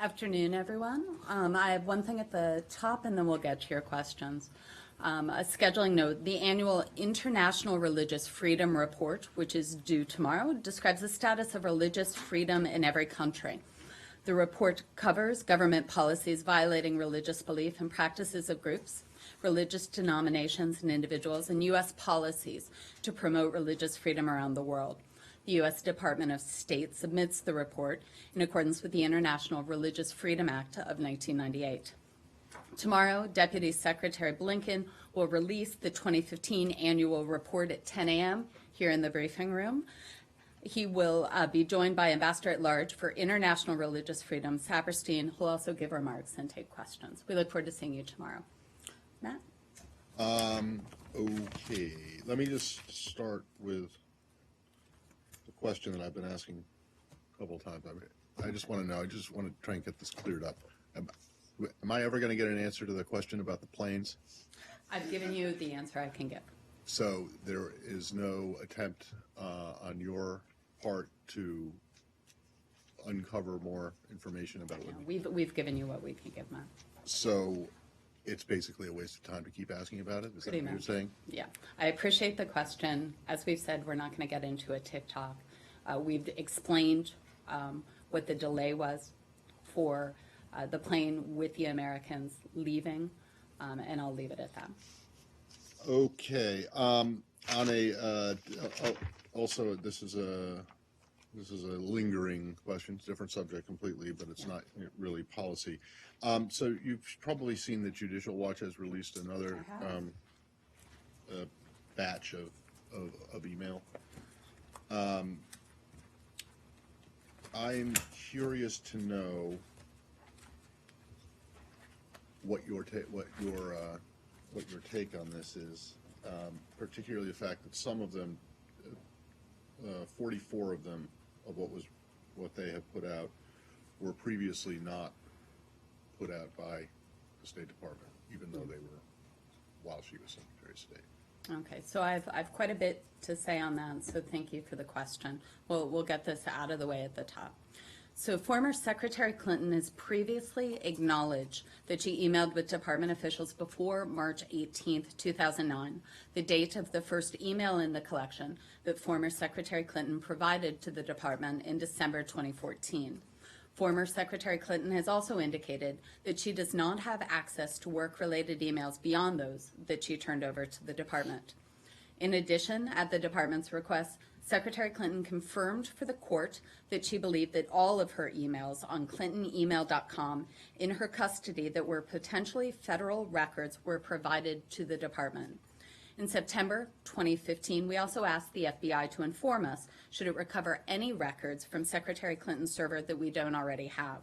Afternoon, everyone. I have one thing at the top, and then we'll get to your questions. A scheduling note, the annual International Religious Freedom Report, which is due tomorrow, describes the status of religious freedom in every country. The report covers government policies violating religious belief and practices of groups, religious denominations and individuals, and U.S. policies to promote religious freedom around the world. The U.S. Department of State submits the report in accordance with the International Religious Freedom Act of 1998. Tomorrow, Deputy Secretary Blinken will release the 2015 annual report at 10 a.m. here in the briefing room. He will be joined by Ambassador at Large for International Religious Freedom, Saperstein, who will also give remarks and take questions. We look forward to seeing you tomorrow. Matt? Okay, let me just start with the question that I've been asking a couple of times. I just want to know, I just want to try and get this cleared up. Am I ever going to get an answer to the question about the planes? I've given you the answer I can give. So there is no attempt on your part to uncover more information about what? We've given you what we can give, Matt. So it's basically a waste of time to keep asking about it? Is that what you're saying? Yeah. I appreciate the question. As we've said, we're not going to get into a TikTok. We've explained what the delay was for the plane with the Americans leaving, and I'll leave it at that. Okay. Also, this is a lingering question. It's a different subject completely, but it's not really policy. So you've probably seen that Judicial Watch has released another batch of email. I'm curious to know what your take on this is, particularly the fact that some of them, 44 of them, of what they have put out, were previously not put out by the State Department, even though they were while she was Secretary of State. Okay, so I've quite a bit to say on that, so thank you for the question. We'll get this out of the way at the top. So former Secretary Clinton has previously acknowledged that she emailed with department officials before March 18th, 2009, the date of the first email in the collection that former Secretary Clinton provided to the department in December 2014. Former Secretary Clinton has also indicated that she does not have access to work-related emails beyond those that she turned over to the department. In addition, at the department's request, Secretary Clinton confirmed for the court that she believed that all of her emails on clintonemail.com in her custody that were potentially federal records were provided to the department. In September 2015, we also asked the FBI to inform us should it recover any records from Secretary Clinton's server that we don't already have.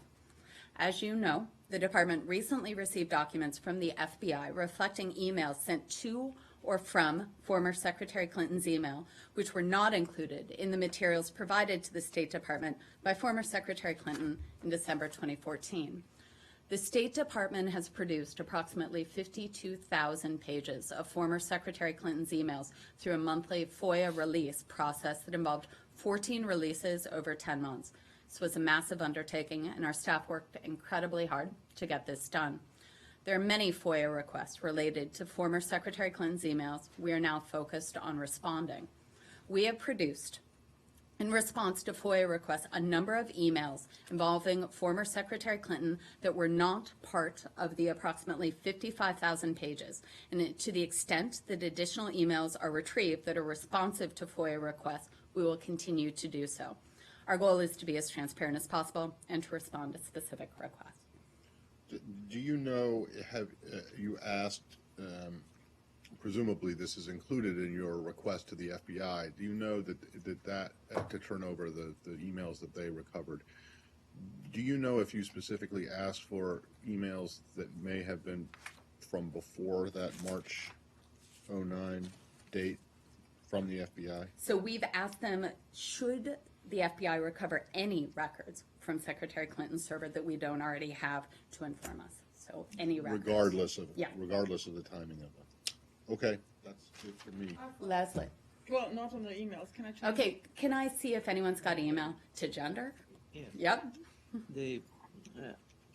As you know, the department recently received documents from the FBI reflecting emails sent to or from former Secretary Clinton's email, which were not included in the materials provided to the State Department by former Secretary Clinton in December 2014. The State Department has produced approximately 52,000 pages of former Secretary Clinton's emails through a monthly FOIA release process that involved 14 releases over 10 months. This was a massive undertaking, and our staff worked incredibly hard to get this done. There are many FOIA requests related to former Secretary Clinton's emails. We are now focused on responding. We have produced, in response to FOIA requests, a number of emails involving former Secretary Clinton that were not part of the approximately 55,000 pages. And to the extent that additional emails are retrieved that are responsive to FOIA requests, we will continue to do so. Our goal is to be as transparent as possible and to respond to specific requests. Do you know, have you asked, presumably this is included in your request to the FBI, do you know that to turn over the emails that they recovered, do you know if you specifically asked for emails that may have been from before that March 09 date from the FBI? So we've asked them, should the FBI recover any records from Secretary Clinton's server that we don't already have, to inform us. So any records. Regardless of the timing of it. Okay, that's it for me. Leslie. Well, not on the emails. Can I check? Okay, can I see if anyone's got email to gender? Yeah. Yep.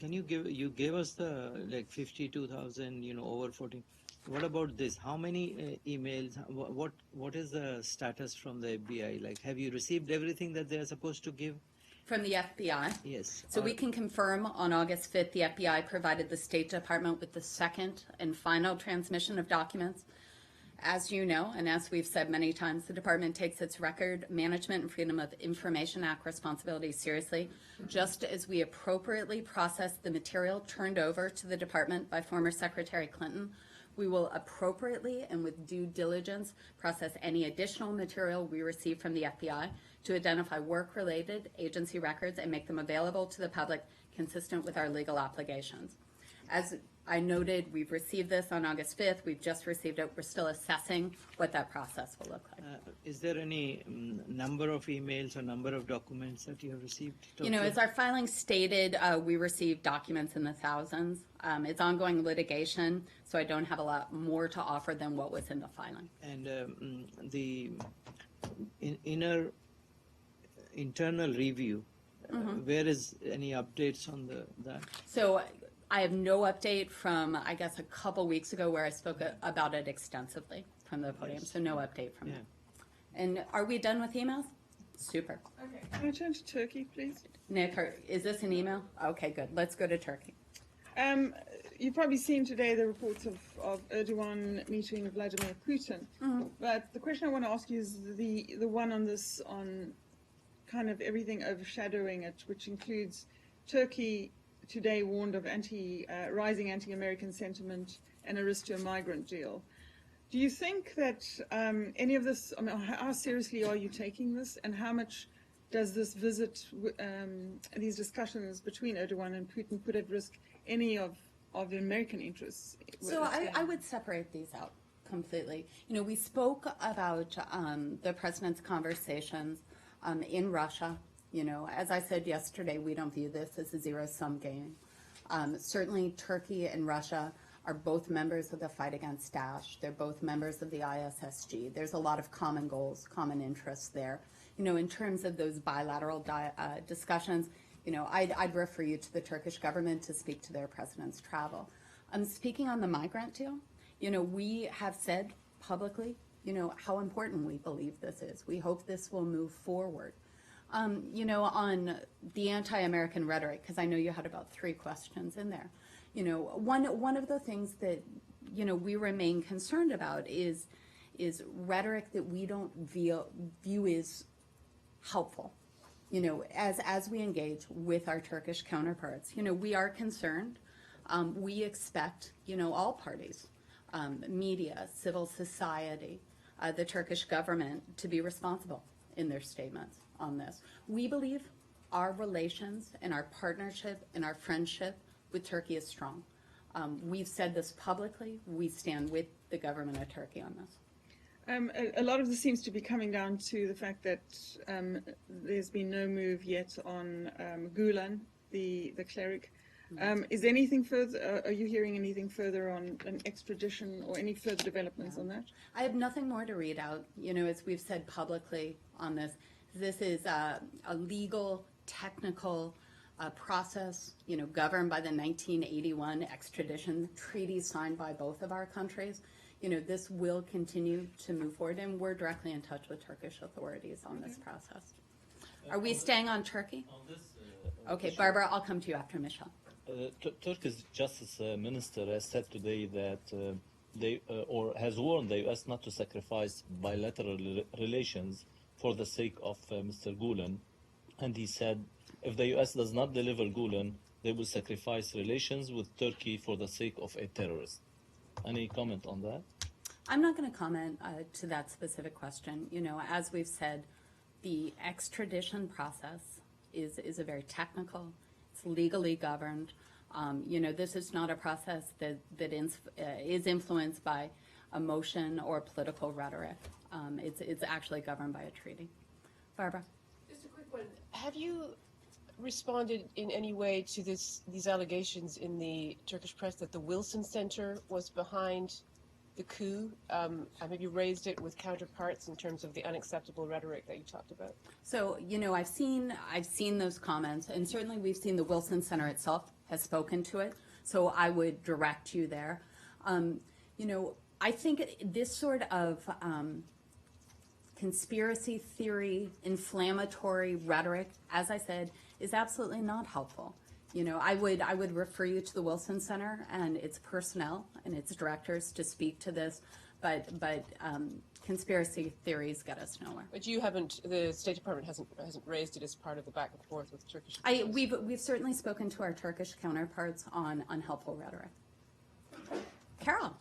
Can you gave us the like 52,000, over 14. What about this? How many emails? What is the status from the FBI? Like, have you received everything that they are supposed to give? From the FBI? Yes. So we can confirm on August 5th, the FBI provided the State Department with the second and final transmission of documents. As you know, and as we've said many times, the department takes its Record Management and Freedom of Information Act responsibilities seriously, just as we appropriately process the material turned over to the department by former Secretary Clinton. We will appropriately and with due diligence process any additional material we receive from the FBI to identify work-related agency records and make them available to the public consistent with our legal obligations. As I noted, we've received this on August 5th. We've just received it. We're still assessing what that process will look like. Is there any number of emails or number of documents that you have received? You know, as our filing stated, we received documents in the thousands. It's ongoing litigation, so I don't have a lot more to offer than what was in the filing. And the internal review, where is any updates on that? So I have no update from, I guess, a couple weeks ago where I spoke about it extensively from the podium. Yes. So no update from Yeah. that. And are we done with emails? Super. Okay. Can I turn to Turkey, please? Nick, is this an email? Okay, good. Let's go to Turkey. You've probably seen today the reports of Erdogan meeting Vladimir Putin. But the question I want to ask you is the one on kind of everything overshadowing it, which includes Turkey today warned of rising anti-American sentiment and a risk to a migrant deal. Do you think that any of this, I mean, how seriously are you taking this, and how much does this visit, these discussions between Erdogan and Putin put at risk any of the American interests? So I would separate these out completely. You know, we spoke about the president's conversations in Russia. You know, as I said yesterday, we don't view this as a zero-sum game. Certainly, Turkey and Russia are both members of the fight against Daesh. They're both members of the ISSG. There's a lot of common goals, common interests there. You know, in terms of those bilateral discussions, you know, I'd refer you to the Turkish government to speak to their president's travel. Speaking on the migrant deal, you know, we have said publicly, you know, how important we believe this is. We hope this will move forward. You know, on the anti-American rhetoric, because I know you had about 3 questions in there. You know, one of the things that, you know, we remain concerned about is rhetoric that we don't view as helpful. You know, as we engage with our Turkish counterparts, you know, we are concerned. We expect, you know, all parties, media, civil society, the Turkish government to be responsible in their statements on this. We believe our relations and our partnership and our friendship with Turkey is strong. We've said this publicly. We stand with the government of Turkey on this. A lot of this seems to be coming down to the fact that there's been no move yet on Gulen, the cleric. Is anything further? Are you hearing anything further on an extradition or any further developments on that? I have nothing more to read out. You know, as we've said publicly on this, this is a legal, technical process, you know, governed by the 1981 extradition treaty signed by both of our countries. You know, this will continue to move forward, and we're directly in touch with Turkish authorities on this process. Are we staying on Turkey? On this, Okay, issue, Barbara, I'll come to you after Michelle. Turkish Justice Minister has said today that they or has warned the U.S. not to sacrifice bilateral relations for the sake of Mr. Gulen, and he said if the U.S. does not deliver Gulen, they will sacrifice relations with Turkey for the sake of a terrorist. Any comment on that? I'm not going to comment to that specific question. You know, as we've said, the extradition process is a very technical, it's legally governed. You know, this is not a process that is influenced by emotion or political rhetoric. It's actually governed by a treaty. Barbara? Just a quick one. Have you responded in any way to these allegations in the Turkish press that the Wilson Center was behind the coup? Have you raised it with counterparts in terms of the unacceptable rhetoric that you talked about? So, I've seen those comments, and certainly we've seen the Wilson Center itself has spoken to it. So I would direct you there. I think this sort of conspiracy theory, inflammatory rhetoric, as I said, is absolutely not helpful. I would refer you to the Wilson Center and its personnel and its directors to speak to this, but conspiracy theories get us nowhere. But the State Department hasn't raised it as part of the back and forth with Turkish officials. We've certainly spoken to our Turkish counterparts on unhelpful rhetoric. Carol,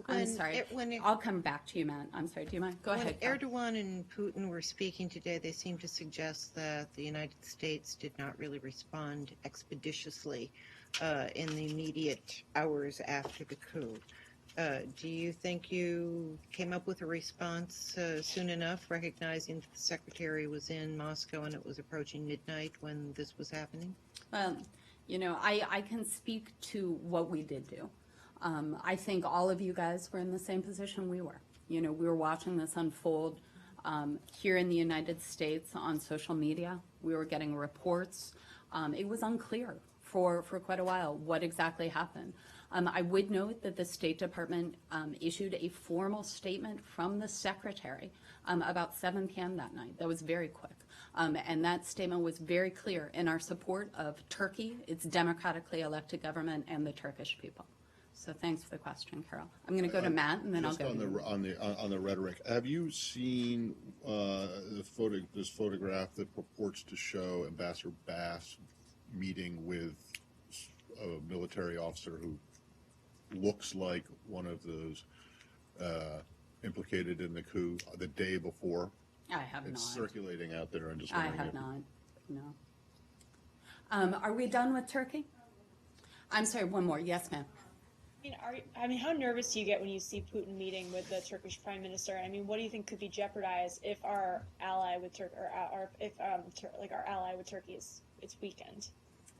I'm sorry. I'll come back to you, Matt. I'm sorry. Do you mind? Go ahead. When Carol. Erdogan and Putin were speaking today, they seemed to suggest that the United States did not really respond expeditiously in the immediate hours after the coup. Do you think you came up with a response soon enough, recognizing that the secretary was in Moscow and it was approaching midnight when this was happening? I can speak to what we did do. I think all of you guys were in the same position we were. We were watching this unfold here in the United States on social media. We were getting reports. It was unclear for quite a while what exactly happened. I would note that the State Department issued a formal statement from the secretary about 7 p.m. that night. That was very quick. And that statement was very clear in our support of Turkey, its democratically elected government, and the Turkish people. So thanks for the question, Carol. I'm going to go to Matt, and then I'll go to you. On the rhetoric, have you seen this photograph that purports to show Ambassador Bass meeting with a military officer who looks like one of those implicated in the coup the day before? I have It's not. circulating out there and just I wondering have if- not. No. Are we done with Turkey? I'm sorry, one more. Yes, ma'am. How nervous do you get when you see Putin meeting with the Turkish Prime Minister? What do you think could be jeopardized if our ally with Turkey, or if our ally with Turkey is weakened?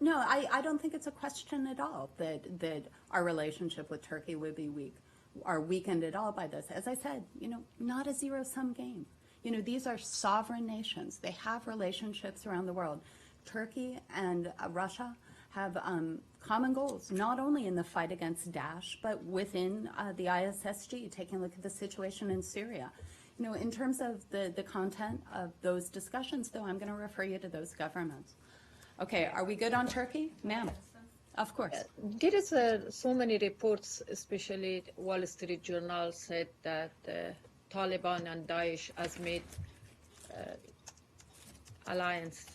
No, I don't think it's a question at all that our relationship with Turkey would be weakened at all by this. As I said, not a zero-sum game. These are sovereign nations. They have relationships around the world. Turkey and Russia have common goals, not only in the fight against Daesh, but within the ISSG, taking a look at the situation in Syria. In terms of the content of those discussions, though, I'm going to refer you to those governments. Okay, are we good on Turkey? Ma'am? Of course. There is so many reports, especially Wall Street Journal said that Taliban and Daesh has made alliance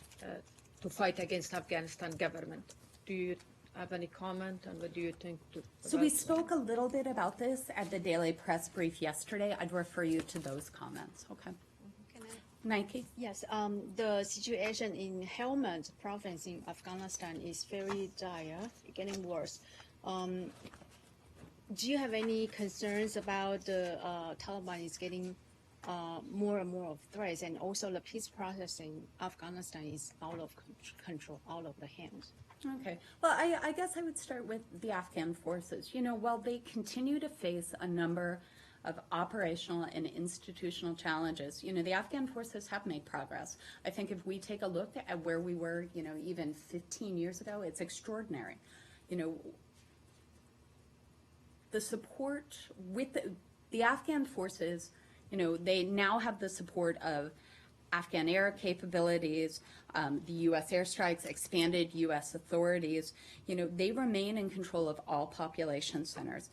to fight against Afghanistan government. Do you have any comment, and what do you think? So we spoke a little bit about this at the daily press brief yesterday. I'd refer you to those comments, okay? Nike? Yes, the situation in Helmand province in Afghanistan is very dire, getting worse. Do you have any concerns about the Taliban is getting more and more of threats, and also the peace process in Afghanistan is out of control, out of the hands? Okay. Well, I guess I would start with the Afghan forces. While they continue to face a number of operational and institutional challenges, the Afghan forces have made progress. I think if we take a look at where we were, even 15 years ago, it's extraordinary. The support with the Afghan forces, they now have the support of Afghan air capabilities, the U.S. airstrikes, expanded U.S. authorities. They remain in control of all population centers.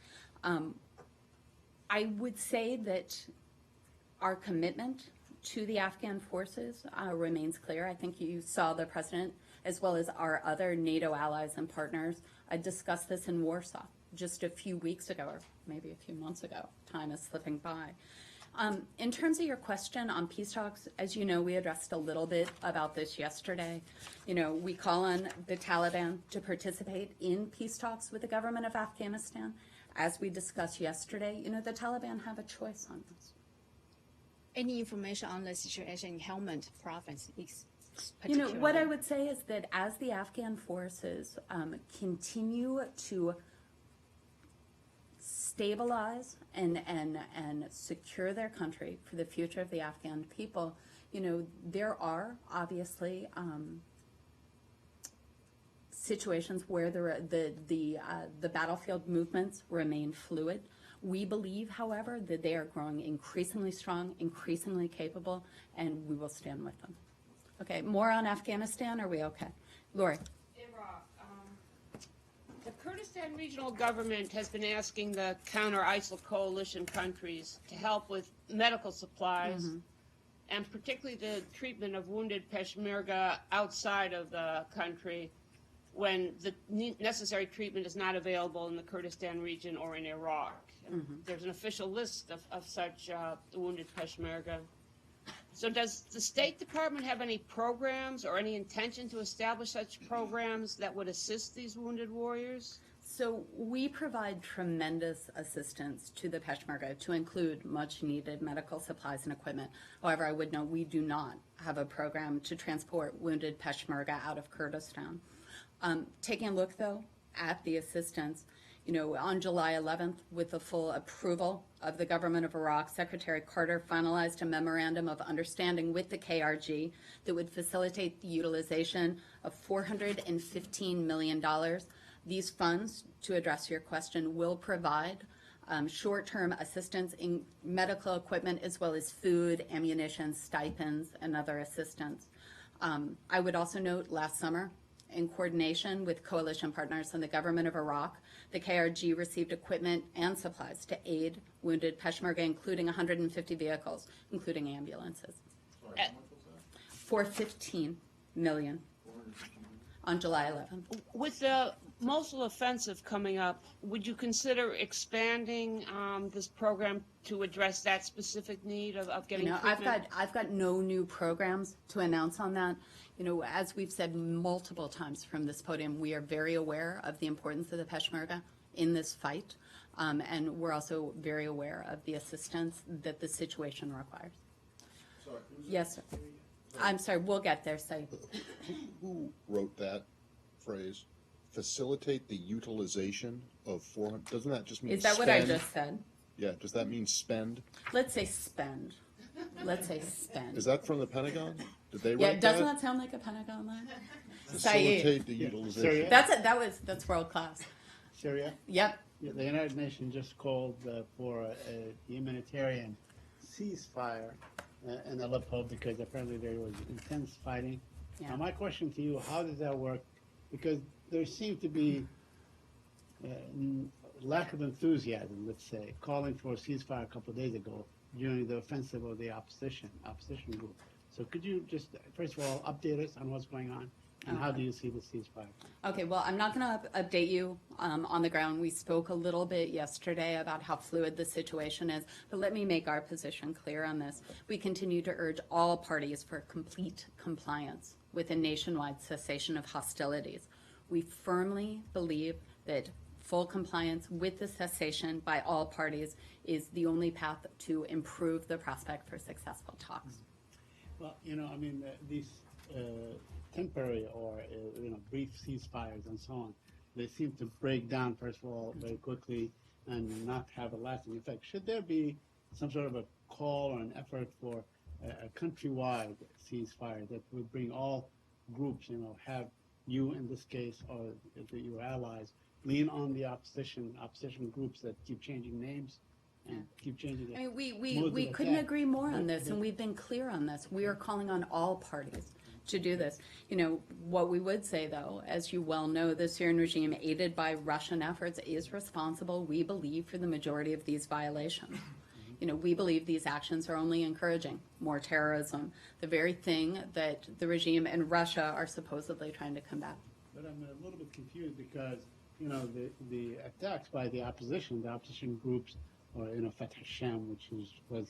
I would say that our commitment to the Afghan forces remains clear. I think you saw the president, as well as our other NATO allies and partners, discuss this in Warsaw just a few weeks ago, or maybe a few months ago. Time is slipping by. In terms of your question on peace talks, as you know, we addressed a little bit about this yesterday. We call on the Taliban to participate in peace talks with the government of Afghanistan. As we discussed yesterday, the Taliban have a choice on this. Any information on the situation in Helmand province is What I would say is that as the Afghan forces continue to stabilize and secure their country for the future of the Afghan people, there are obviously situations where the battlefield movements remain fluid. We believe, however, that they are growing increasingly strong, increasingly capable, and we will stand with them. Okay, more on Afghanistan, are we okay? Lori. Iraq. The Kurdistan Regional Government has been asking the counter-ISIL coalition countries to help with medical supplies, and particularly the treatment of wounded Peshmerga outside of the country when the necessary treatment is not available in the Kurdistan region or in Iraq. There's an official list of such wounded Peshmerga. So does the State Department have any programs or any intention to establish such programs that would assist these wounded warriors? So we provide tremendous assistance to the Peshmerga, to include much needed medical supplies and equipment. However, I would note we do not have a program to transport wounded Peshmerga out of Kurdistan. Taking a look, though, at the assistance, on July 11th, with the full approval of the government of Iraq, Secretary Carter finalized a memorandum of understanding with the KRG that would facilitate the utilization of $415 million. These funds, to address your question, will provide short-term assistance in medical equipment as well as food, ammunition, stipends, and other assistance. I would also note last summer, in coordination with coalition partners and the government of Iraq, the KRG received equipment and supplies to aid wounded Peshmerga, including 150 vehicles, including ambulances. Sorry, how much was that? $415 million on July 11th. With the Mosul offensive coming up, would you consider expanding this program to address that specific need of getting treatment? I've got no new programs to announce on that. As we've said multiple times from this podium, we are very aware of the importance of the Peshmerga in this fight, and we're also very aware of the assistance that the situation requires. Sorry, Yes, sir. I'm sorry, we'll get there, Saeed. who wrote that phrase? Facilitate the utilization of 400. Doesn't that just mean Is that spend? what I just said? Yeah. Does that mean spend? Let's say spend. Let's say spend. Is that from the Pentagon? Did they Yeah, write doesn't that? that sound like a Pentagon line? Saeed. Facilitate the utilization. That's world class. Syria? Yep. Yeah, the United Nations just called for a humanitarian ceasefire in Aleppo because apparently there was intense fighting. Yeah. Now, my question to you, how does that work? Because there seemed to be lack of enthusiasm, let's say, calling for a ceasefire a couple of days ago during the offensive of the opposition group. So could you just, first of all, update us on what's going on, and how do you see the ceasefire? Okay, well, I'm not going to update you on the ground. We spoke a little bit yesterday about how fluid the situation is, but let me make our position clear on this. We continue to urge all parties for complete compliance with a nationwide cessation of hostilities. We firmly believe that full compliance with the cessation by all parties is the only path to improve the prospect for successful talks. Well, these temporary or brief ceasefires and so on, they seem to break down, first of all, very quickly and not have a lasting effect. Should there be some sort of a call or an effort for a countrywide ceasefire that would bring all groups, have you in this case or your allies lean on the opposition groups that keep changing names and keep changing I mean, we couldn't agree more on this, and we've been clear on this. We are calling on all parties to do this. What we would say, though, as you well know, the Syrian regime, aided by Russian efforts, is responsible, we believe, for the majority of these violations. We believe these actions are only encouraging more terrorism, the very thing that the regime in Russia are supposedly trying to combat. But I'm a little bit confused because, the attacks by the opposition groups, or, Fatah Sham, which was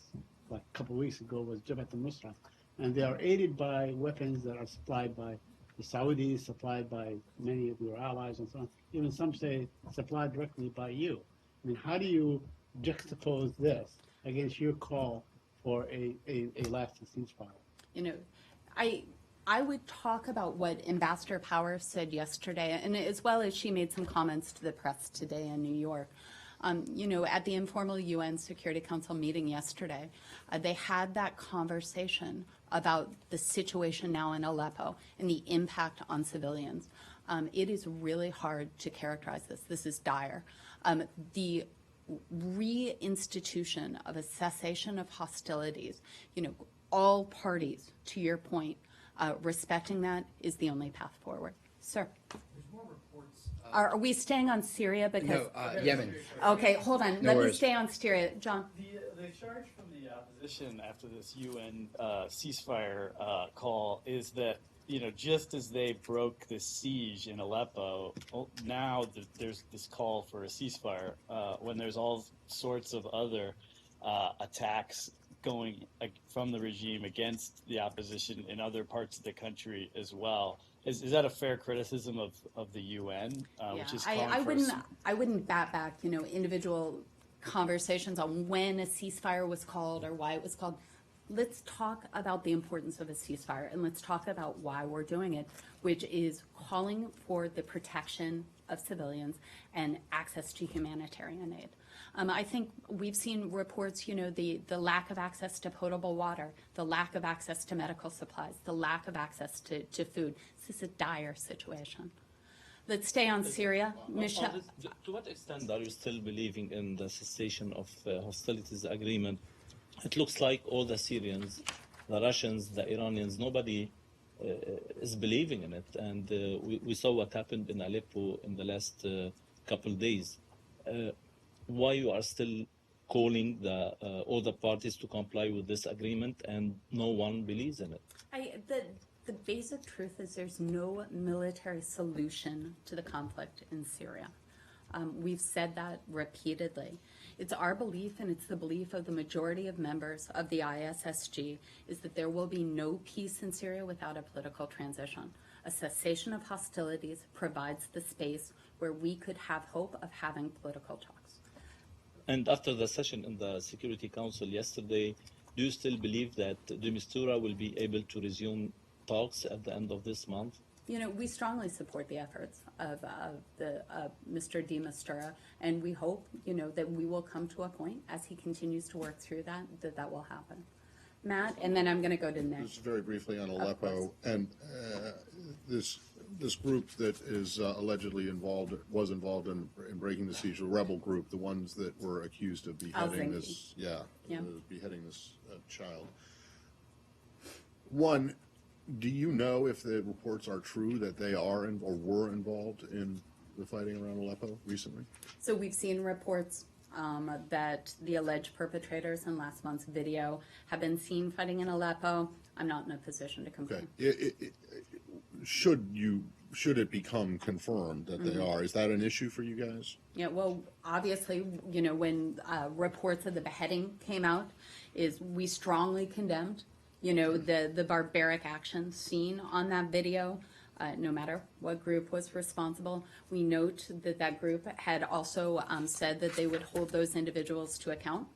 like a couple of weeks ago, was Jabhat al-Nusra. And they are aided by weapons that are supplied by the Saudis, supplied by many of your allies and so on. Even some say supplied directly by you. I mean, how do you juxtapose this against your call for a lasting ceasefire? I would talk about what Ambassador Power said yesterday, and as well as she made some comments to the press today in New York. At the informal UN Security Council meeting yesterday, they had that conversation about the situation now in Aleppo and the impact on civilians. It is really hard to characterize this. This is dire. The reinstitution of a cessation of hostilities, all parties, to your point, respecting that is the only path forward. Sir. There's more reports. Are we staying on Syria? Because Yemen. Okay, hold on. No Let me worries. stay on Syria. John. The charge from the opposition after this UN ceasefire call is that, just as they broke the siege in Aleppo, now there's this call for a ceasefire when there's all sorts of other attacks going from the regime against the opposition in other parts of the country as well. Is that a fair criticism of the UN, which is calling I wouldn't bat back, individual conversations on when a ceasefire was called or why it was called. Let's talk about the importance of a ceasefire, and let's talk about why we're doing it, which is calling for the protection of civilians and access to humanitarian aid. I think we've seen reports, the lack of access to potable water, the lack of access to medical supplies, the lack of access to food. This is a dire situation. Let's stay on Syria. Michelle. To what extent are you still believing in the cessation of hostilities agreement? It looks like all the Syrians, the Russians, the Iranians, nobody is believing in it. And we saw what happened in Aleppo in the last couple of days. Why you are still calling all the parties to comply with this agreement and no one believes in it? The basic truth is there's no military solution to the conflict in Syria. We've said that repeatedly. It's our belief, and it's the belief of the majority of members of the ISSG, is that there will be no peace in Syria without a political transition. A cessation of hostilities provides the space where we could have hope of having political talks. And after the session in the Security Council yesterday, do you still believe that de Mistura will be able to resume talks at the end of this month? We strongly support the efforts of Mr. de Mistura, and we hope, that we will come to a point as he continues to work through that will happen. Matt, and then I'm going to go to Nick. Just very briefly on Aleppo, and this group that is was involved in breaking the siege, the rebel group, the ones that were accused of beheading beheading this child. One, do you know if the reports are true that they are or were involved in the fighting around Aleppo recently? So we've seen reports that the alleged perpetrators in last month's video have been seen fighting in Aleppo. I'm not in a position to confirm. Okay. Should it become confirmed that they are, is that an issue for you guys? Yeah, well, obviously, when reports of the beheading came out, we strongly condemned the barbaric actions seen on that video, no matter what group was responsible. We note that group had also said that they would hold those individuals to account.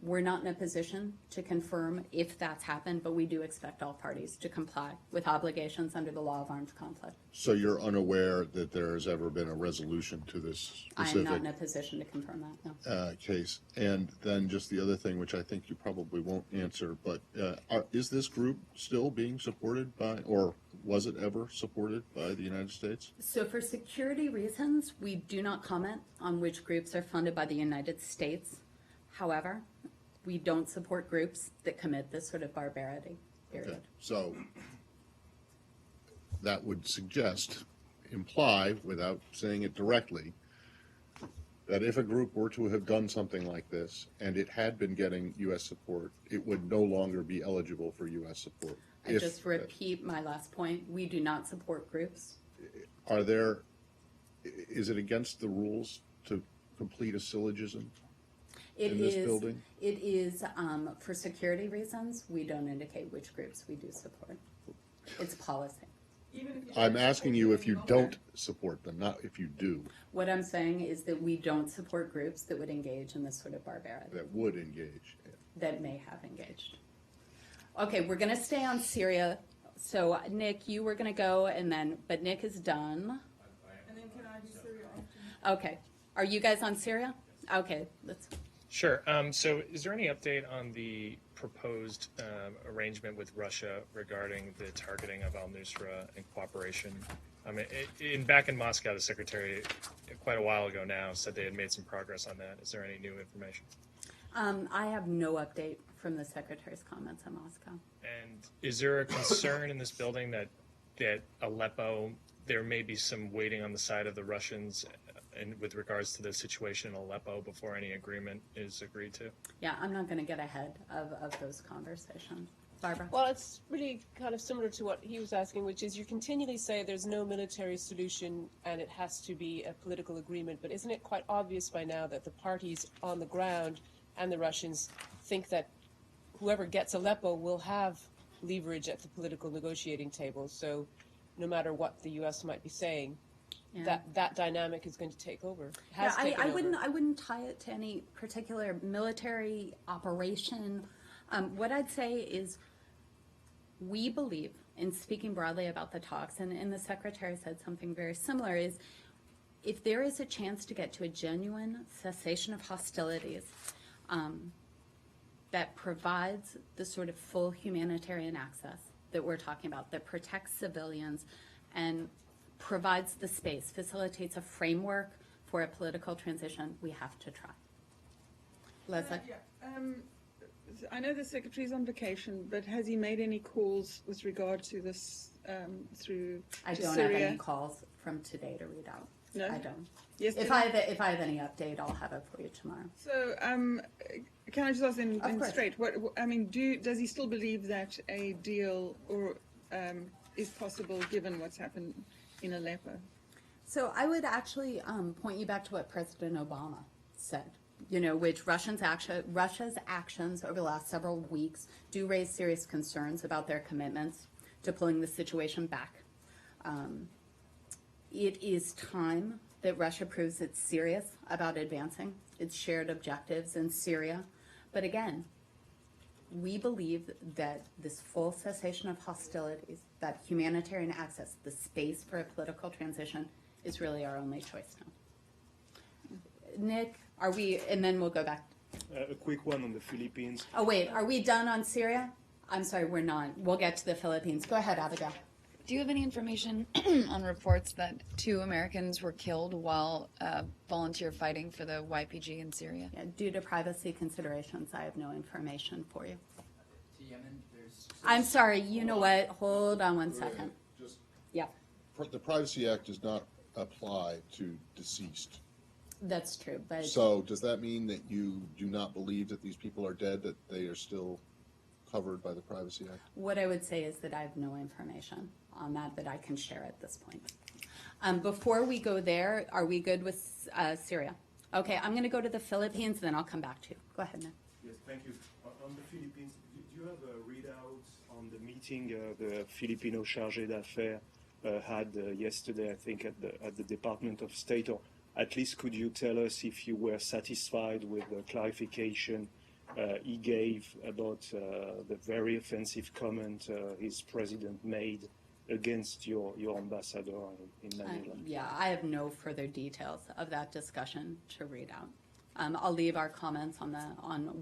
We're not in a position to confirm if that's happened, but we do expect all parties to comply with obligations under the law of armed conflict. So you're unaware that there has ever been a resolution to this I specific am not in a position to confirm that, no. Case? And then just the other thing, which I think you probably won't answer, but is this group still being supported by, or was it ever supported by the United States? So for security reasons, we do not comment on which groups are funded by the United States. However, we don't support groups that commit this sort of barbarity, period. Okay. So that would imply, without saying it directly, that if a group were to have done something like this and it had been getting U.S. support, it would no longer be eligible for U.S. support. I just repeat my last point. We do not support groups. Is it against the rules to complete a syllogism? It in this building? It is, for security reasons, we don't indicate which groups we do support. It's policy. I'm asking you if you don't support them, not if you do. What I'm saying is that we don't support groups that would engage in this sort of barbarity. That would engage. That may have engaged. Okay, we're going to stay on Syria. So, Nick, you were going to go, but Nick is done. And then can I do Syria after? Okay. Are you guys on Syria? Okay, let's, Sure. So is there any update on the proposed arrangement with Russia regarding the targeting of al-Nusra and cooperation? I mean, back in Moscow, the secretary, quite a while ago now, said they had made some progress on that. Is there any new information? I have no update from the secretary's comments in Moscow. And is there a concern in this building that Aleppo, there may be some waiting on the side of the Russians with regards to the situation in Aleppo before any agreement is agreed to? Yeah, I'm not going to get ahead of those conversations. Barbara? Well, it's really kind of similar to what he was asking, which is you continually say there's no military solution and it has to be a political agreement, but isn't it quite obvious by now that the parties on the ground and the Russians think that whoever gets Aleppo will have leverage at the political negotiating table? So no matter what the U.S. might be saying, that dynamic is going to take over. I wouldn't tie it to any particular military operation. What I'd say is we believe, in speaking broadly about the talks, and the secretary said something very similar, is if there is a chance to get to a genuine cessation of hostilities that provides the sort of full humanitarian access that we're talking about, that protects civilians and provides the space, facilitates a framework for a political transition, we have to try. Leslie? I know the secretary's on vacation, but has he made any calls with regard to this through I to don't Syria? have any calls from today to read out. No? I don't. Yes, If I have any update, I'll have it for you tomorrow. So, can I just ask in course. straight? Does he still believe that a deal is possible given what's happened in Aleppo? So I would actually point you back to what President Obama said. Which Russia's actions over the last several weeks do raise serious concerns about their commitments to pulling the situation back. It is time that Russia proves it's serious about advancing its shared objectives in Syria. But again, we believe that this full cessation of hostilities, that humanitarian access, the space for a political transition, is really our only choice now. Nick, are we, and then we'll go back. A quick one on the Philippines. Oh, wait, are we done on Syria? I'm sorry, we're not. We'll get to the Philippines. Go ahead, Abigail. Do you have any information on reports that 2 Americans were killed while volunteer fighting for the YPG in Syria? Yeah, due to privacy considerations, I have no information for you. I'm sorry, you know what? Hold on one second. Yeah. The Privacy Act does not apply to deceased. That's true, but... So does that mean that you do not believe that these people are dead, that they are still covered by the Privacy Act? What I would say is that I have no information on that I can share at this point. Before we go there, are we good with Syria? Okay, I'm going to go to the Philippines, then I'll come back to you. Go ahead, Nick. Yes, thank you. On the Philippines, do you have a readout on the meeting the Filipino chargé d'affaires had yesterday, I think, at the Department of State? Or at least could you tell us if you were satisfied with the clarification he gave about the very offensive comment his president made against your ambassador in Manila? Yeah, I have no further details of that discussion to read out. I'll leave our comments on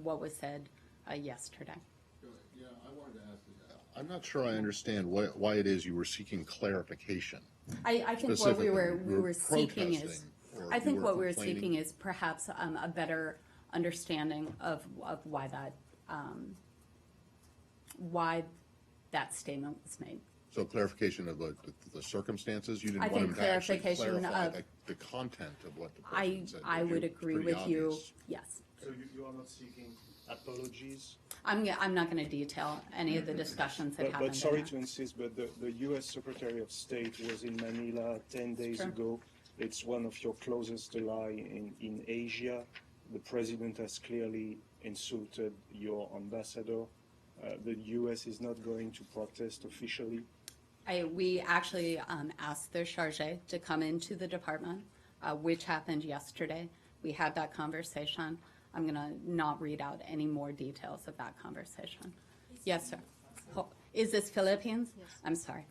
what was said yesterday. Yeah, I wanted to ask you, I'm not sure I understand why it is you were seeking clarification. I think what we were seeking is, protesting, I think you were what we were complaining? seeking is perhaps a better understanding of why that statement was made. So clarification of the circumstances? You didn't I want think him to actually clarification clarify of the content of what the president said. I would agree Pretty with you. obvious. Yes. So you are not seeking apologies? I'm not going to detail any of the discussions that happened. But sorry in to insist, but the U.S. Secretary of State was in Manila 10 days Sure. ago. It's one of your closest allies in Asia. The president has clearly insulted your ambassador. The U.S. is not going to protest officially. We actually asked their chargé to come into the department, which happened yesterday. We had that conversation. I'm going to not read out any more details of that conversation. Yes, sir. Is this Philippines? Yes. I'm sorry.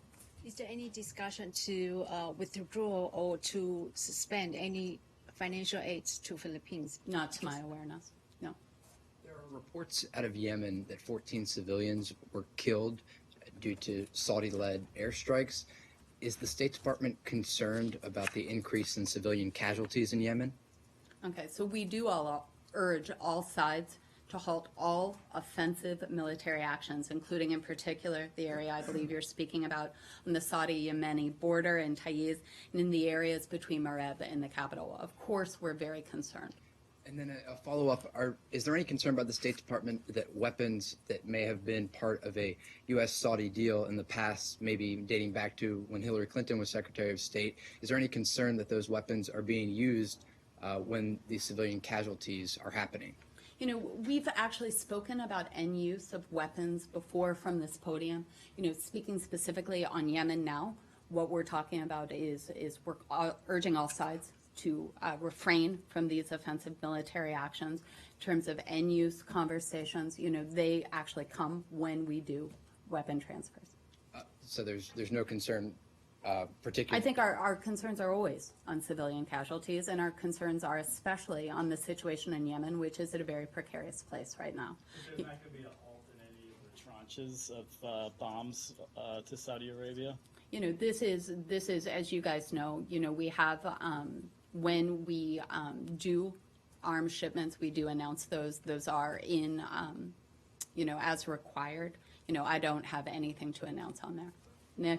Is there any discussion to withdraw or to suspend any financial aid to Philippines. Not to my awareness, no. There are reports out of Yemen that 14 civilians were killed due to Saudi-led airstrikes. Is the State Department concerned about the increase in civilian casualties in Yemen? Okay, so we do all urge all sides to halt all offensive military actions, including in particular the area I believe you're speaking about on the Saudi-Yemeni border in Taiz and in the areas between Mareb and the capital. Of course, we're very concerned. And then a follow-up, is there any concern by the State Department that weapons that may have been part of a U.S.-Saudi deal in the past, maybe dating back to when Hillary Clinton was Secretary of State, is there any concern that those weapons are being used when these civilian casualties are happening? You know, we've actually spoken about end use of weapons before from this podium. You know, speaking specifically on Yemen now, what we're talking about is we're urging all sides to refrain from these offensive military actions. In terms of end use conversations, you know, they actually come when we do weapon transfers. So there's no concern particularly? I think our concerns are always on civilian casualties, and our concerns are especially on the situation in Yemen, which is at a very precarious place right now. Is there not going to be a halt in any of the tranches of bombs to Saudi Arabia? You know, this is, as you guys know, you know, we have, when we do arms shipments, we do announce those. Those are in, you know, as required. You know, I don't have anything to announce on there. Nick?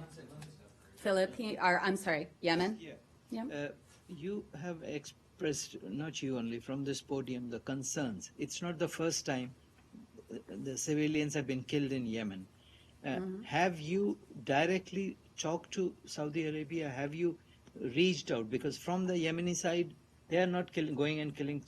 Yemen? Yeah. You have expressed, not you only, from this podium, the concerns. It's not the first time the civilians have been killed in Yemen. Have you directly talked to Saudi Arabia? Have you reached out? Because from the Yemeni side, they are not going and killing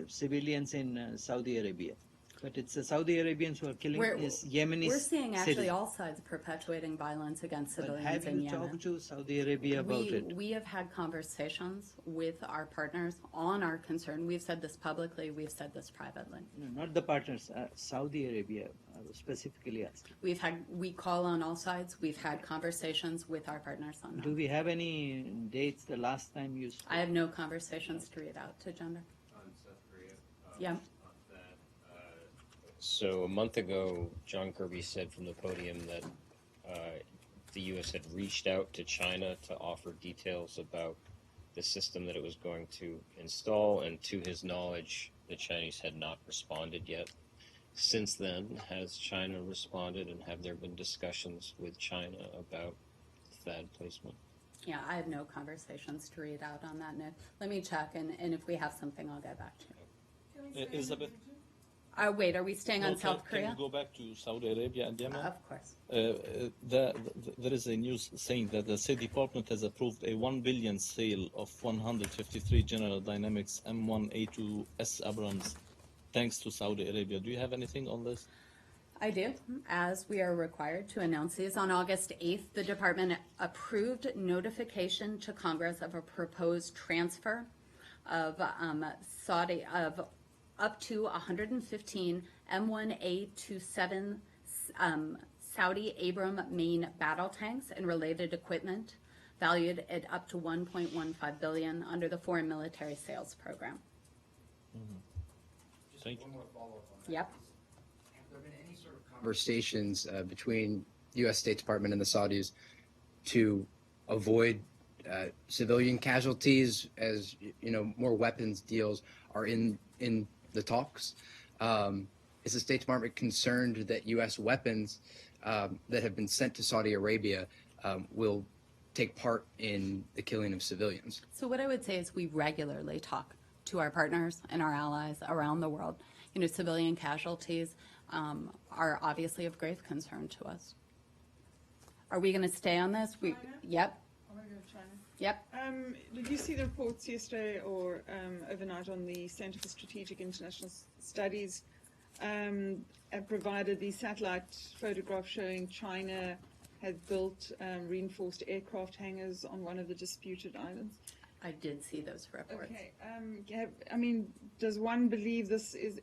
civilians in Saudi Arabia. But it's the Saudi Arabians who are killing Yemenis. We're seeing actually citizens. all sides perpetuating violence against civilians Have in you Yemen. talked to Saudi Arabia about it? We have had conversations with our partners on our concern. We've said this publicly. We've said this privately. No, not the partners. Saudi Arabia, I was specifically asking. We call on all sides. We've had conversations with our partners on that. Do we have any dates the last time you spoke? I have no conversations to read out to Gender. On South Korea? Yeah. So a month ago, John Kirby said from the podium that the U.S. had reached out to China to offer details about the system that it was going to install, and to his knowledge, the Chinese had not responded yet. Since then, has China responded, and have there been discussions with China about THAAD placement? Yeah, I have no conversations to read out on that, Nick. Let me check, and if we have something, I'll get back to you. Elizabeth? Wait, are we staying on South Korea? Can we go back to Saudi Arabia and Yemen? Of course. There is a news saying that the State Department has approved a $1 billion sale of 153 General Dynamics M1A2S Abrams, thanks to Saudi Arabia. Do you have anything on this? I do, as we are required to announce these. On August 8th, the department approved notification to Congress of a proposed transfer of up to 115 M1A27 Saudi Abram main battle tanks and related equipment valued at up to $1.15 billion under the Foreign Military Sales Program. Thank you. Yep. Have there been any sort of conversations between the U.S. State Department and the Saudis to avoid civilian casualties, as you know, more weapons deals are in the talks? Is the State Department concerned that U.S. weapons that have been sent to Saudi Arabia will take part in the killing of civilians? So what I would say is we regularly talk to our partners and our allies around the world. You know, civilian casualties are obviously of grave concern to us. Are we going to stay on this? Yep. Yep. Did you see the reports yesterday or overnight on the Center for Strategic International Studies provided the satellite photograph showing China had built reinforced aircraft hangars on one of the disputed islands? I did see those reports. Okay. I mean, does one believe this is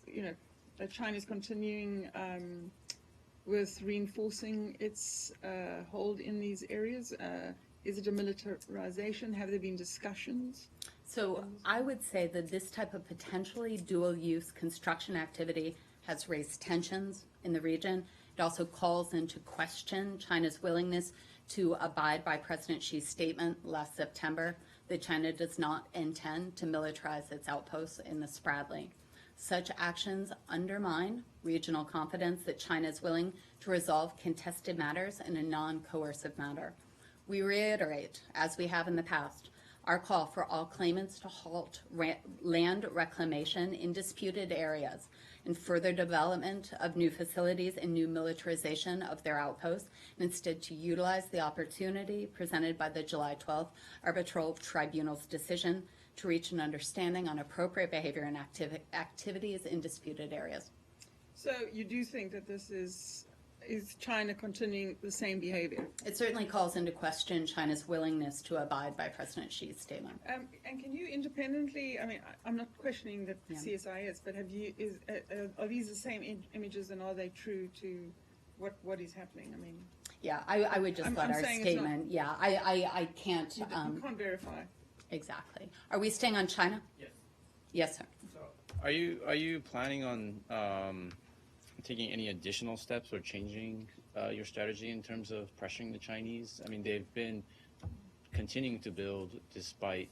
you know, that China is continuing with reinforcing its hold in these areas? Is it a militarization? Have there been discussions? So I would say that this type of potentially dual-use construction activity has raised tensions in the region. It also calls into question China's willingness to abide by President Xi's statement last September that China does not intend to militarize its outposts in the Spratly. Such actions undermine regional confidence that China is willing to resolve contested matters in a non-coercive manner. We reiterate, as we have in the past, our call for all claimants to halt land reclamation in disputed areas and further development of new facilities and new militarization of their outposts, and instead to utilize the opportunity presented by the July 12th Arbitral Tribunal's decision to reach an understanding on appropriate behavior and activities in disputed areas. So you do think that this is China continuing the same behavior? It certainly calls into question China's willingness to abide by President Xi's statement. And can you independently, I mean, I'm not questioning that CSIS, but are these the same images, and are they true to what is happening? I mean, yeah, I would just let our statement. I can't. You can't verify. Exactly. Are we staying on China? Yes. Yes, sir. So are you planning on taking any additional steps or changing your strategy in terms of pressuring the Chinese? I mean, they've been continuing to build despite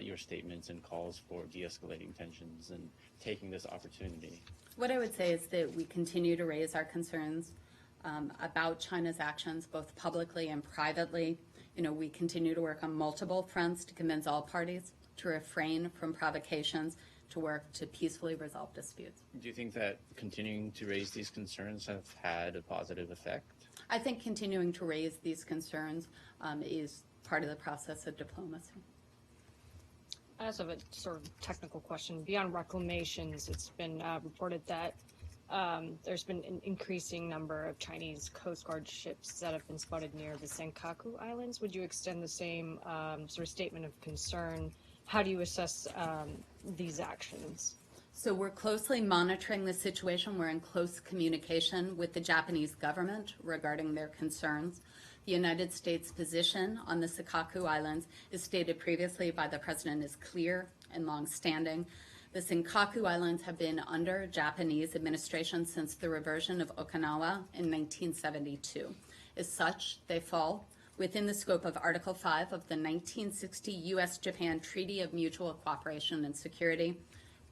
your statements and calls for de-escalating tensions and taking this opportunity. What I would say is that we continue to raise our concerns about China's actions, both publicly and privately. You know, we continue to work on multiple fronts to convince all parties to refrain from provocations, to work to peacefully resolve disputes. Do you think that continuing to raise these concerns have had a positive effect? I think continuing to raise these concerns is part of the process of diplomacy. I also have a sort of technical question. Beyond reclamations, it's been reported that there's been an increasing number of Chinese Coast Guard ships that have been spotted near the Senkaku Islands. Would you extend the same sort of statement of concern? How do you assess these actions? So we're closely monitoring the situation. We're in close communication with the Japanese government regarding their concerns. The United States position on the Senkaku Islands, as stated previously by the President, is clear and long-standing. The Senkaku Islands have been under Japanese administration since the reversion of Okinawa in 1972. As such, they fall within the scope of Article 5 of the 1960 U.S.-Japan Treaty of Mutual Cooperation and Security.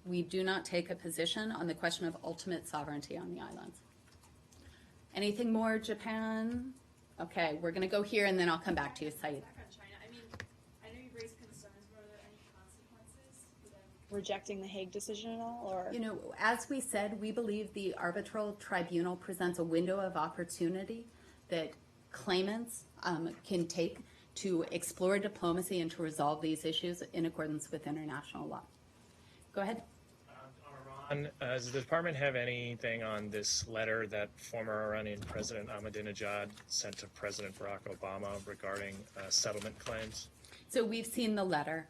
We do not take a position on the question of ultimate sovereignty on the islands. Anything more, Japan? Okay, we're going to go here, and then I'll come back to you, Saeed. Back on China, I mean, I know you've raised concerns, but are there any consequences for them rejecting the Hague decision at all? Or You know, as we said, we believe the arbitral tribunal presents a window of opportunity that claimants can take to explore diplomacy and to resolve these issues in accordance with international law. Go ahead. Does the department have anything on this letter that former Iranian President Ahmadinejad sent to President Barack Obama regarding settlement claims? So we've seen the letter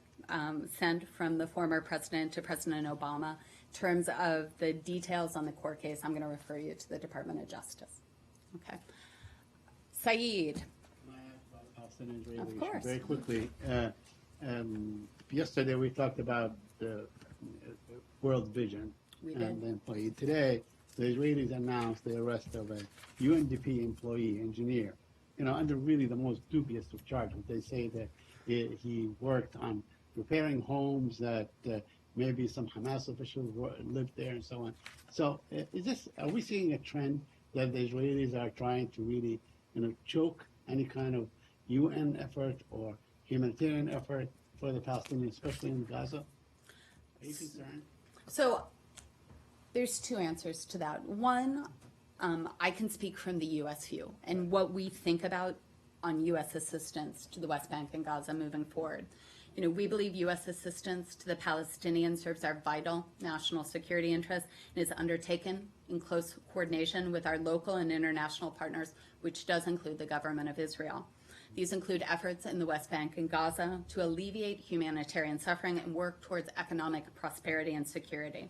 sent from the former president to President Obama. In terms of the details on the court case, I'm going to refer you to the Department of Justice. Okay. Saeed. Palestinian-Israeli Of issue course. very quickly. Yesterday we talked about the world vision. We did. And then today, the Israelis announced the arrest of a UNDP employee, engineer, under really the most dubious of charges. They say that he worked on repairing homes that maybe some Hamas officials lived there and so on. So are we seeing a trend that the Israelis are trying to really, choke any kind of UN effort or humanitarian effort for the Palestinians, especially in Gaza? Are you concerned? So there's two answers to that. One, I can speak from the U.S. view and what we think about on U.S. assistance to the West Bank and Gaza moving forward. We believe U.S. assistance to the Palestinians serves our vital national security interests and is undertaken in close coordination with our local and international partners, which does include the government of Israel. These include efforts in the West Bank and Gaza to alleviate humanitarian suffering and work towards economic prosperity and security.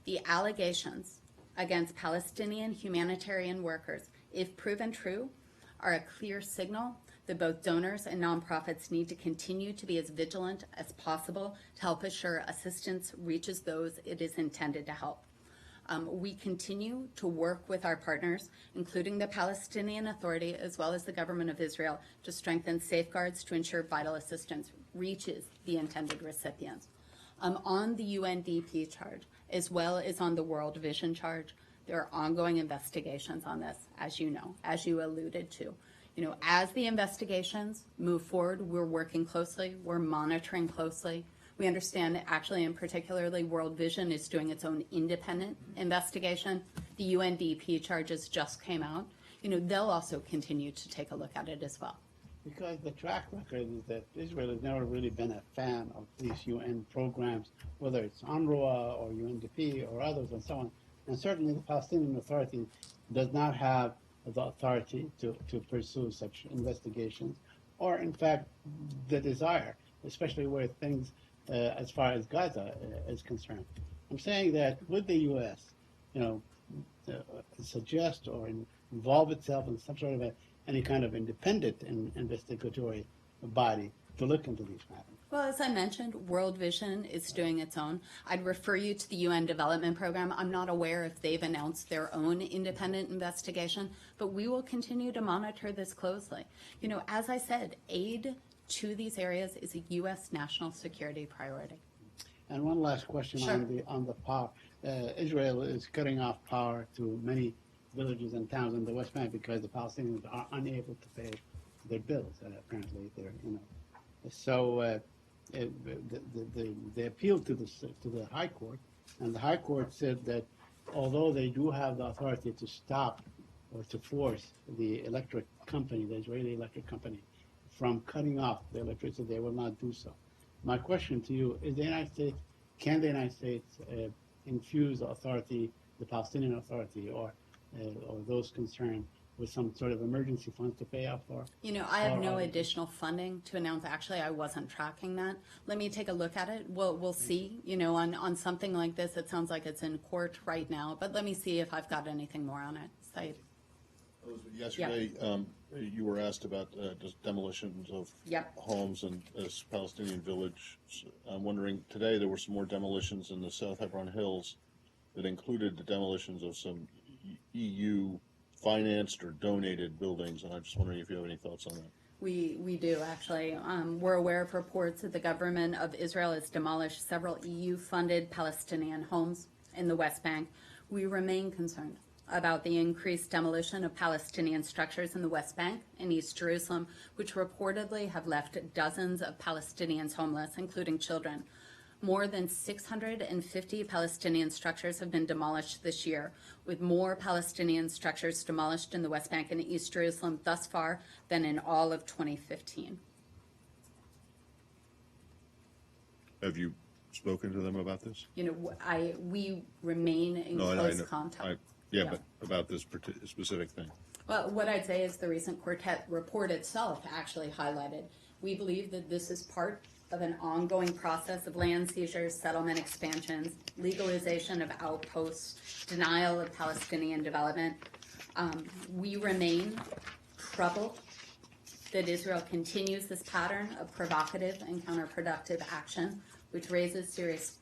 The allegations against Palestinian humanitarian workers, if proven true, are a clear signal that both donors and nonprofits need to continue to be as vigilant as possible to help assure assistance reaches those it is intended to help. We continue to work with our partners, including the Palestinian Authority as well as the government of Israel, to strengthen safeguards to ensure vital assistance reaches the intended recipients. On the UNDP charge, as well as on the World Vision charge, there are ongoing investigations on this, as you know, as you alluded to. You know, as the investigations move forward, we're working closely, we're monitoring closely. We understand actually, and particularly, World Vision is doing its own independent investigation. The UNDP charges just came out. You know, they'll also continue to take a look at it as well. Because the track record is that Israel has never really been a fan of these UN programs, whether it's UNRWA or UNDP or others and so on. And certainly the Palestinian Authority does not have the authority to pursue such investigations, or in fact the desire, especially where things as far as Gaza is concerned. I'm saying that would the U.S., suggest or involve itself in some sort of any kind of independent investigatory body to look into these matters? Well, as I mentioned, World Vision is doing its own. I'd refer you to the UN Development Program. I'm not aware if they've announced their own independent investigation, but we will continue to monitor this closely. You know, as I said, aid to these areas is a U.S. national security priority. And one last question Sure. on the power. Israel is cutting off power to many villages and towns in the West Bank because the Palestinians are unable to pay their bills. Apparently, so they appealed to the High Court, and the High Court said that although they do have the authority to stop or to force the electric company, the Israeli electric company, from cutting off the electricity, they will not do so. My question to you is: can the United States infuse the authority, the Palestinian Authority, or those concerned, with some sort of emergency funds to pay out for? You know, I have no additional funding to announce. Actually, I wasn't tracking that. Let me take a look at it. We'll see. You know, on something like this, it sounds like it's in court right now, but let me see if I've got anything more on it. Said. Yesterday, you were asked about just demolitions of homes in this Palestinian village. I'm wondering, today there were some more demolitions in the South Hebron Hills that included the demolitions of some EU financed or donated buildings, and I'm just wondering if you have any thoughts on that. We do, actually. We're aware of reports that the government of Israel has demolished several EU-funded Palestinian homes in the West Bank. We remain concerned about the increased demolition of Palestinian structures in the West Bank and East Jerusalem, which reportedly have left dozens of Palestinians homeless, including children. More than 650 Palestinian structures have been demolished this year, with more Palestinian structures demolished in the West Bank and East Jerusalem thus far than in all of 2015. Have you spoken to them about this? You know, we remain in close contact. But about this specific thing. Well, what I'd say is the recent Quartet report itself actually highlighted. We believe that this is part of an ongoing process of land seizures, settlement expansions, legalization of outposts, denial of Palestinian development. We remain troubled that Israel continues this pattern of provocative and counterproductive action, which raises serious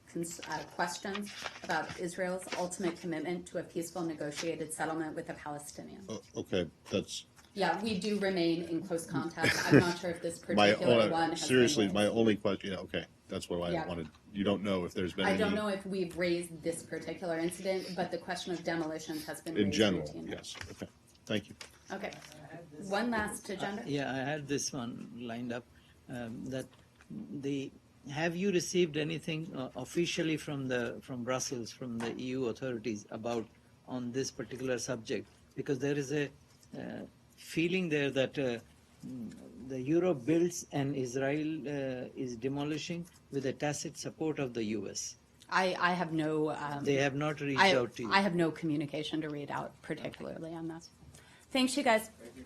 questions about Israel's ultimate commitment to a peaceful negotiated settlement with the Palestinians. Okay, that's... Yeah, we do remain in close contact. I'm not sure if this particular one has seriously, my only question, okay, that's what I wanted. You don't know if there's been I don't know if we've raised this particular incident, but the question of demolitions has been in raised general, routinely. yes. Okay, thank you. Okay. One last agenda. Yeah, I had this one lined up. Have you received anything officially from Brussels, from the EU authorities on this particular subject? Because there is a feeling there that the Europe builds and Israel is demolishing with the tacit support of the U.S. I have no... they have not reached out to you. I have no communication to read out particularly on this. Thanks, you guys. Thank you.